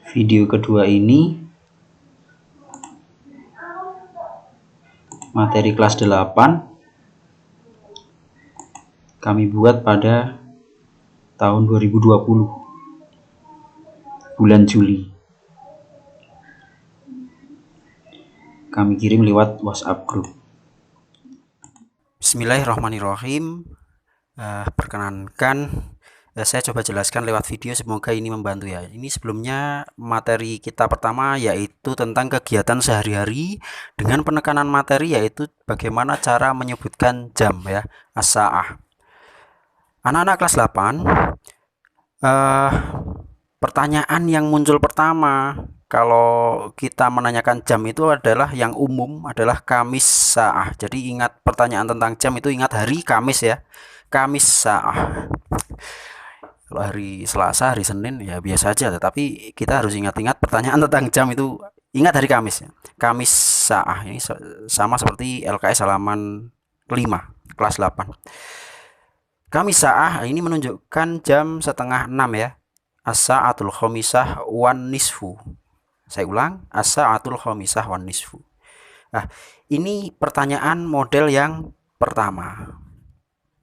Video kedua ini materi kelas 8 kami buat pada tahun 2020 bulan Juli. Kami kirim lewat WhatsApp group. Bismillahirrahmanirrahim. Perkenankan saya coba jelaskan lewat video, semoga ini membantu ya. Ini sebelumnya materi kita pertama yaitu tentang kegiatan sehari-hari dengan penekanan materi yaitu bagaimana cara menyebutkan jam ya, as-sa'ah. Anak-anak kelas 8, pertanyaan yang muncul pertama kalau kita menanyakan jam itu adalah yang umum adalah Kamis Sa'ah. Jadi ingat pertanyaan tentang jam itu ingat hari Kamis ya. Kamis Sa'ah. Kalau hari Selasa, hari Senin ya biasa aja, tetapi kita harus ingat-ingat pertanyaan tentang jam itu ingat hari Kamis ya. Kamis Sa'ah ini sama seperti LKS halaman 5 kelas 8. Kamis Sa'ah ini menunjukkan jam setengah 6 ya. As-sa'atul khamisah wan nisfu. Saya ulang, as-sa'atul khamisah wan nisfu. Nah, ini pertanyaan model yang pertama.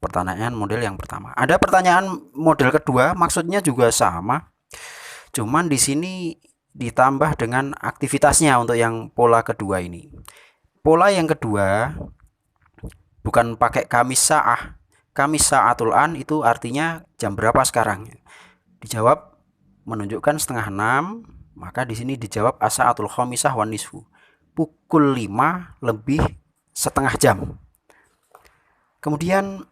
Ada pertanyaan model kedua, maksudnya juga sama. Cuman di sini ditambah dengan aktivitasnya untuk yang pola kedua ini. Pola yang kedua bukan pakai Kamis Sa'ah. Kamis Sa'atul an itu artinya jam berapa sekarang? Dijawab menunjukkan setengah 6, maka di sini dijawab as-sa'atul khamisah wan nisfu. Pukul 5 lebih setengah jam. Kemudian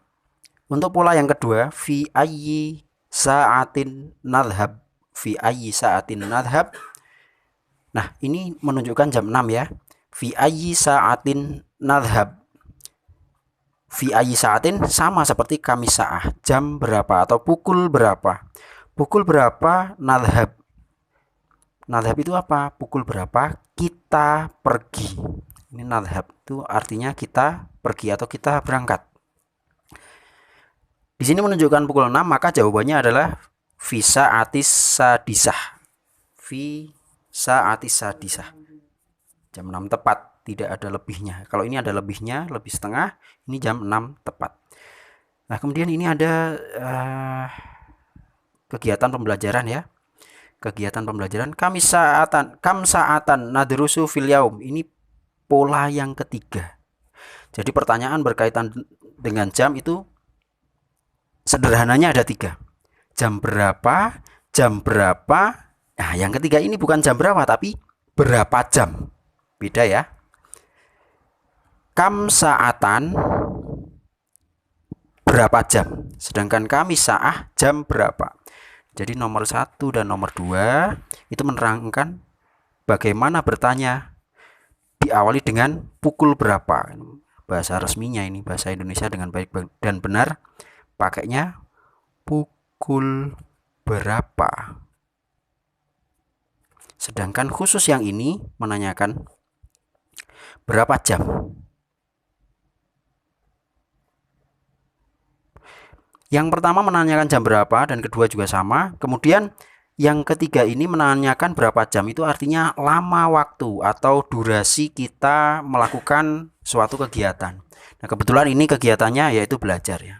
untuk pola yang kedua, fi ayyi sa'atin nadhhab. Fi ayyi sa'atin nadhhab. Nah, ini menunjukkan jam 6 ya. Fi ayyi sa'atin nadhhab. Fi ayyi sa'atin sama seperti Kamis Sa'ah. Jam berapa atau pukul berapa? Pukul berapa nadhhab? Nadhhab itu apa? Pukul berapa kita pergi. Ini nadhhab itu artinya kita pergi atau kita berangkat. Di sini menunjukkan pukul 6, maka jawabannya adalah fi sa'atis sadisah. Fi sa'atis sadisah. Jam 6 tepat, tidak ada lebihnya. Kalau ini ada lebihnya, lebih setengah, ini jam 6 tepat. Nah, kemudian ini ada kegiatan pembelajaran ya. Kegiatan pembelajaran kam sa'atan nadrusu fil yaum. Ini pola yang ketiga. Jadi pertanyaan berkaitan dengan jam itu sederhananya ada 3. Jam berapa, jam berapa. Nah, yang ketiga ini bukan jam berapa tapi berapa jam. Beda ya. Kam sa'atan berapa jam. Sedangkan Kamis Sa'ah jam berapa. Jadi nomor 1 dan nomor 2 itu menerangkan bagaimana bertanya diawali dengan pukul berapa. Bahasa resminya ini, bahasa Indonesia dengan baik dan benar pakainya pukul berapa. Sedangkan khusus yang ini menanyakan berapa jam. Yang pertama menanyakan jam berapa dan kedua juga sama. Kemudian yang ketiga ini menanyakan berapa jam, itu artinya lama waktu atau durasi kita melakukan suatu kegiatan. Nah, kebetulan ini kegiatannya yaitu belajar ya.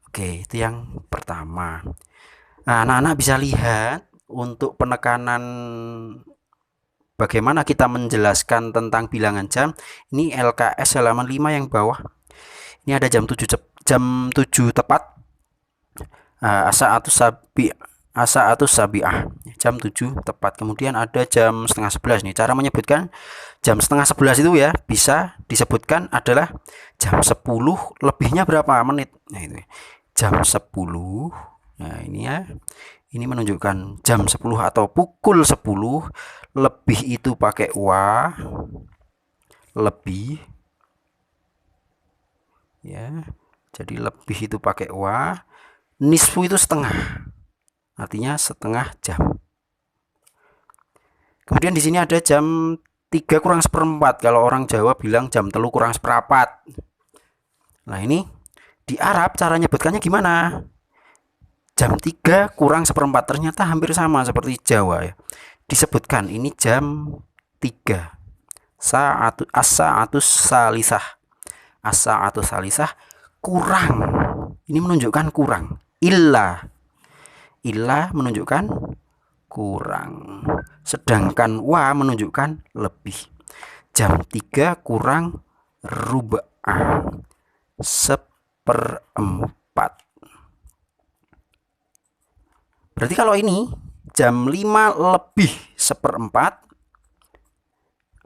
Oke, itu yang pertama. Nah, anak-anak bisa lihat untuk penekanan bagaimana kita menjelaskan tentang bilangan jam. Ini LKS halaman 5 yang bawah. Ini ada jam 7 tepat. As-sa'atus sabi'ah. Jam 7 tepat. Kemudian ada jam setengah 11 nih. Cara menyebutkan jam setengah 11 itu ya bisa disebutkan adalah jam 10 lebihnya berapa menit. Nah, itu. Jam 10. Nah, ini ya. Ini menunjukkan jam 10 atau pukul 10. Lebih itu pakai wa. Lebih. Ya. Jadi lebih itu pakai wa. Nisfu itu setengah. Artinya setengah jam. Kemudian di sini ada jam 3 kurang seperempat. Kalau orang Jawa bilang jam 3 kurang seperempat. Nah, ini di Arab cara nyebutkannya gimana? Jam 3 kurang seperempat. Ternyata hampir sama seperti Jawa ya. disebutkan ini jam 3. As-sa'atus salisah. As-sa'atus salisah kurang. Ini menunjukkan kurang. Illa menunjukkan kurang. Sedangkan wa menunjukkan lebih. Jam 3 kurang rub'ah. 1/4. Berarti kalau ini jam 5 lebih 1/4,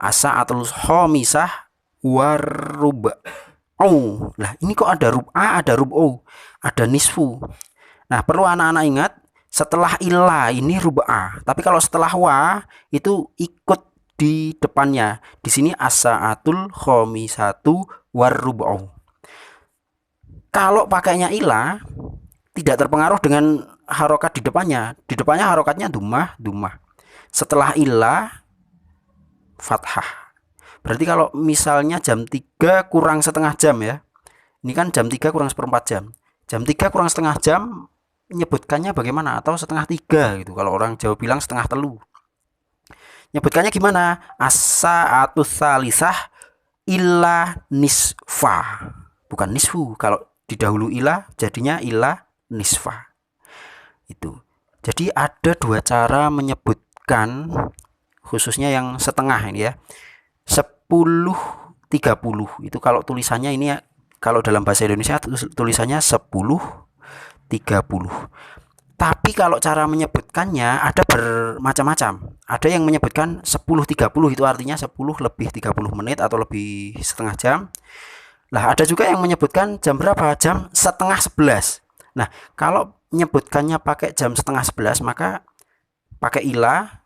as-sa'atul khamisah warub'. Oh, lah ini kok ada rub'a, ada rub'u, ada nisfu. Nah, perlu anak-anak ingat, setelah illa ini rub'a, tapi kalau setelah wa itu ikut di depannya. Di sini as-sa'atul khamisatu warub'u. Kalau pakainya illa tidak terpengaruh dengan harokat di depannya. Di depannya harokatnya dumah. Setelah illa fathah. Berarti kalau misalnya jam 3 kurang setengah jam ya. Ini kan jam 3 kurang 1/4 jam. Jam 3 kurang setengah jam nyebutkannya bagaimana? Atau setengah 3 gitu. Kalau orang Jawa bilang setengah telu. Nyebutkannya gimana? As-sa'atus salisah illa nisfa. Bukan nisfu. Kalau didahulu illa jadinya illa nisfa. Itu. Jadi ada 2 cara menyebutkan, khususnya yang setengah ini ya. 10-30 itu kalau tulisannya ini ya, kalau dalam bahasa Indonesia tulisannya 10-30. Tapi kalau cara menyebutkannya ada bermacam-macam. Ada yang menyebutkan 10-30 itu artinya 10 lebih 30 menit atau lebih setengah jam. Lah ada juga yang menyebutkan jam berapa? Jam setengah 11. Nah, kalau menyebutkannya pakai jam setengah 11 maka pakai ila,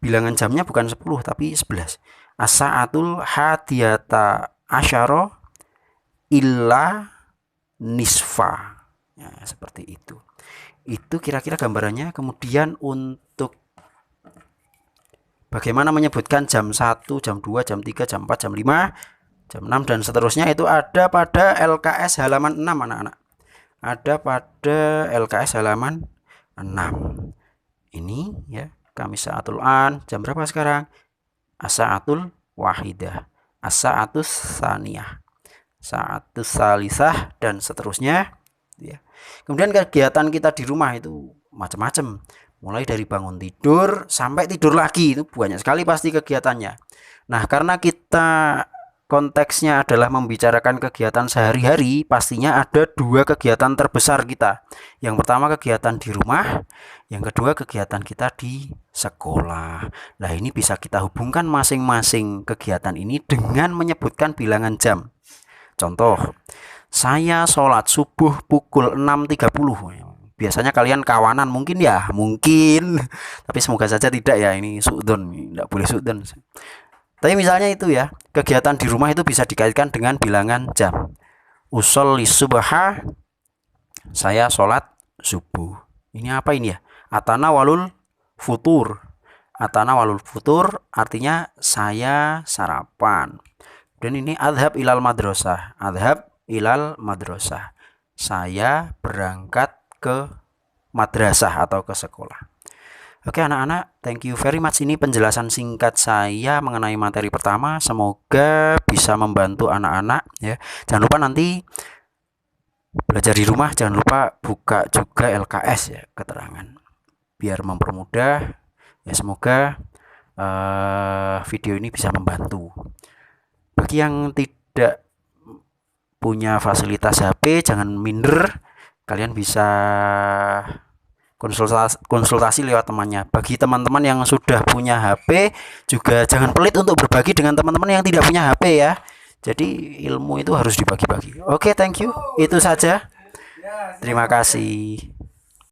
bilangan jamnya bukan 10 tapi 11. As-sa'atul hadiyata asyara illa nisfa. Ya, seperti itu. Itu kira-kira gambarannya. Kemudian untuk bagaimana menyebutkan jam 1, jam 2, jam 3, jam 4, jam 5, jam 6 dan seterusnya itu ada pada LKS halaman 6 anak-anak. Ada pada LKS halaman 6. Ini ya, Kamis Sa'atul An. Jam berapa sekarang? As-sa'atul wahidah, as-sa'atus saniyah, sa'atus salisah dan seterusnya ya. Kemudian kegiatan kita di rumah itu macam-macam, mulai dari bangun tidur sampai tidur lagi, itu banyak sekali pasti kegiatannya. Nah, karena kita konteksnya adalah membicarakan kegiatan sehari-hari, pastinya ada 2 kegiatan terbesar kita. Yang pertama kegiatan di rumah, yang kedua kegiatan kita di sekolah. Nah, ini bisa kita hubungkan masing-masing kegiatan ini dengan menyebutkan bilangan jam. Contoh, saya sholat subuh pukul 6.30. Biasanya kalian kawanan mungkin ya, mungkin. Tapi semoga saja tidak ya, ini su'don, tidak boleh su'don. Tapi misalnya itu ya, kegiatan di rumah itu bisa dikaitkan dengan bilangan jam. Usolli subha, saya sholat subuh. Ini apa ini ya? Atana walul futur. Atana walul futur artinya saya sarapan. Dan ini adhab ilal madrasah. Adhab ilal madrasah. Saya berangkat ke madrasah atau ke sekolah. Oke anak-anak, thank you very much. Ini penjelasan singkat saya mengenai materi pertama. Semoga bisa membantu anak-anak ya. Jangan lupa nanti belajar di rumah, jangan lupa buka juga LKS ya, keterangan. Biar mempermudah ya, semoga video ini bisa membantu. Bagi yang tidak punya fasilitas HP, jangan minder. Kalian bisa konsultasi lewat temannya. Bagi teman-teman yang sudah punya HP juga jangan pelit untuk berbagi dengan teman-teman yang tidak punya HP ya. Jadi ilmu itu harus dibagi-bagi. Oke, thank you. Itu saja. Terima kasih.